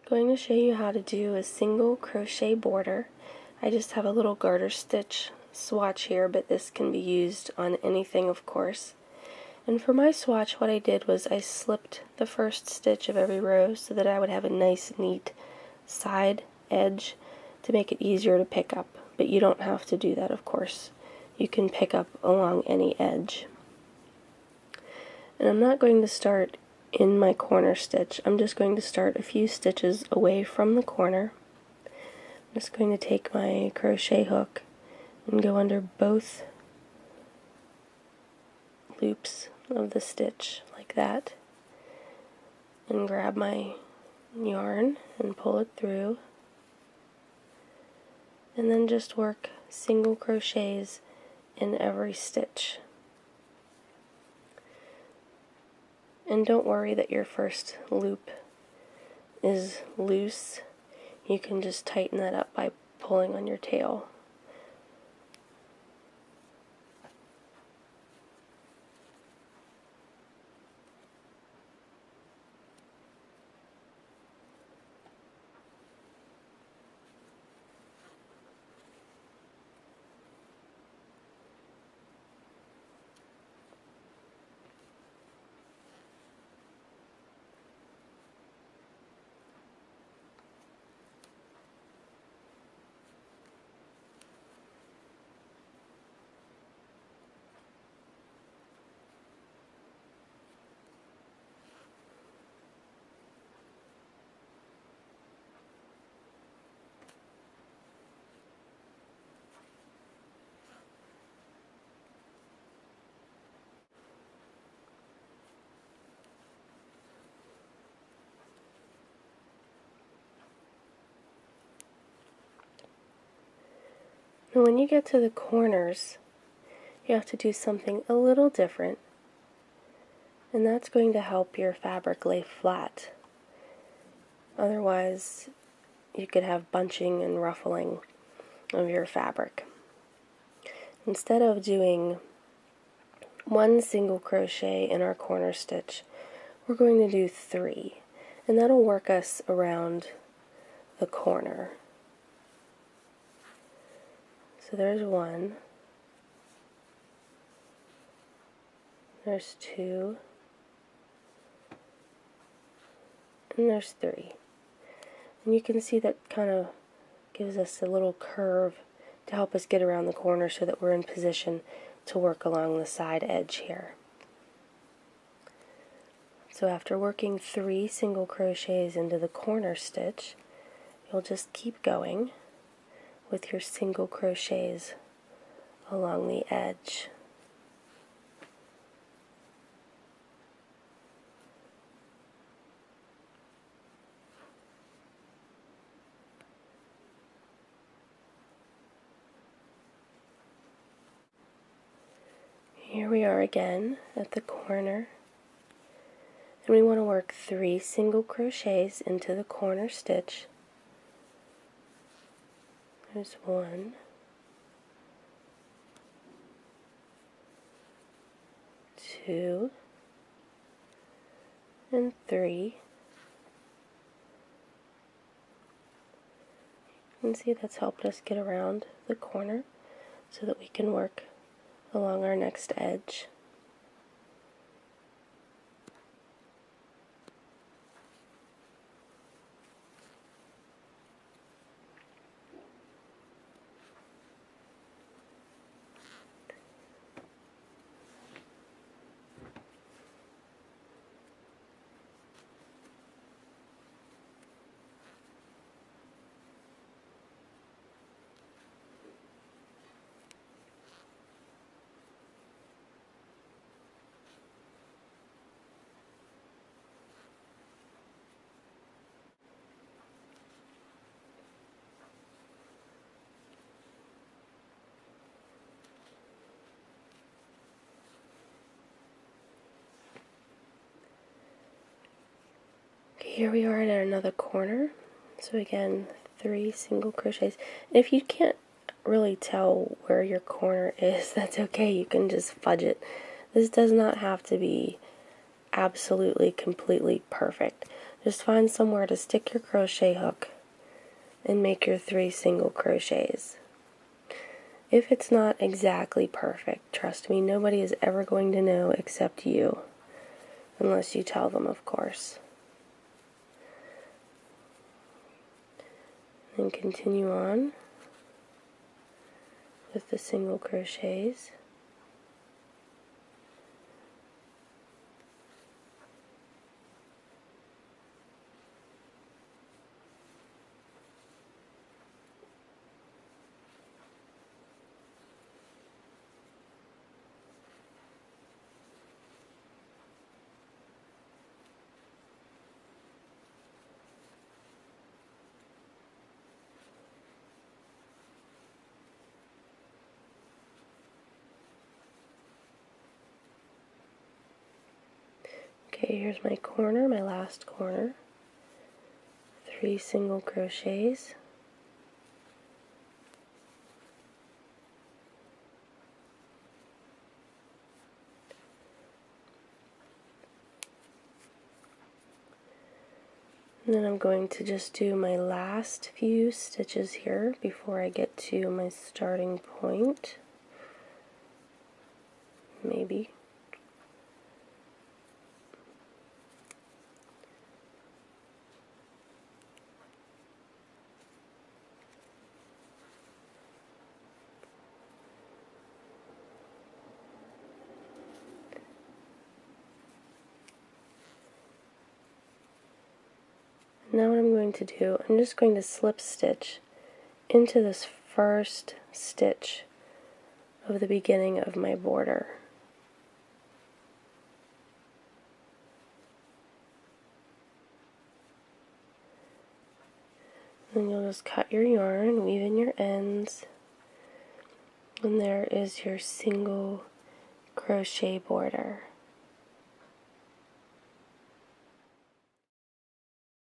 Going to show you how to do a single crochet border. I just have a little garter stitch swatch here, but this can be used on anything, of course. And for my swatch, what I did was I slipped the first stitch of every row so that I would have a nice neat side edge to make it easier to pick up, but you don't have to do that, of course. You can pick up along any edge. And I'm not going to start in my corner stitch. I'm just going to start a few stitches away from the corner. I'm just going to take my crochet hook and go under both loops of the stitch like that, and grab my yarn and pull it through, and then just work single crochets in every stitch. And don't worry that your first loop is loose. You can just tighten that up by pulling on your tail. And when you get to the corners, you have to do something a little different, and that's going to help your fabric lay flat. Otherwise, you could have bunching and ruffling of your fabric. Instead of doing one single crochet in our corner stitch, we're going to do 3, and that'll work us around the corner. So there's 1, there's 2, and there's 3. And you can see that kind of gives us a little curve to help us get around the corner so that we're in position to work along the side edge here. So after working 3 single crochets into the corner stitch, you'll just keep going with your single crochets along the edge. Here we are again at the corner, and we want to work 3 single crochets into the corner stitch. There's 1, 2, and 3. You can see that's helped us get around the corner so that we can work along our next edge. Here we are at another corner, so again 3 single crochets. And if you can't really tell where your corner is, that's okay, you can just fudge it. This does not have to be absolutely, completely perfect. Just find somewhere to stick your crochet hook and make your 3 single crochets. If it's not exactly perfect, trust me, nobody is ever going to know except you, unless you tell them, of course. And continue on with the single crochets. Okay, here's my corner, my last corner. 3 single crochets. And then I'm going to just do my last few stitches here before I get to my starting point. Maybe. Now what I'm going to do, I'm just going to slip stitch into this first stitch of the beginning of my border. Then you'll just cut your yarn, weave in your ends, and there is your single crochet border.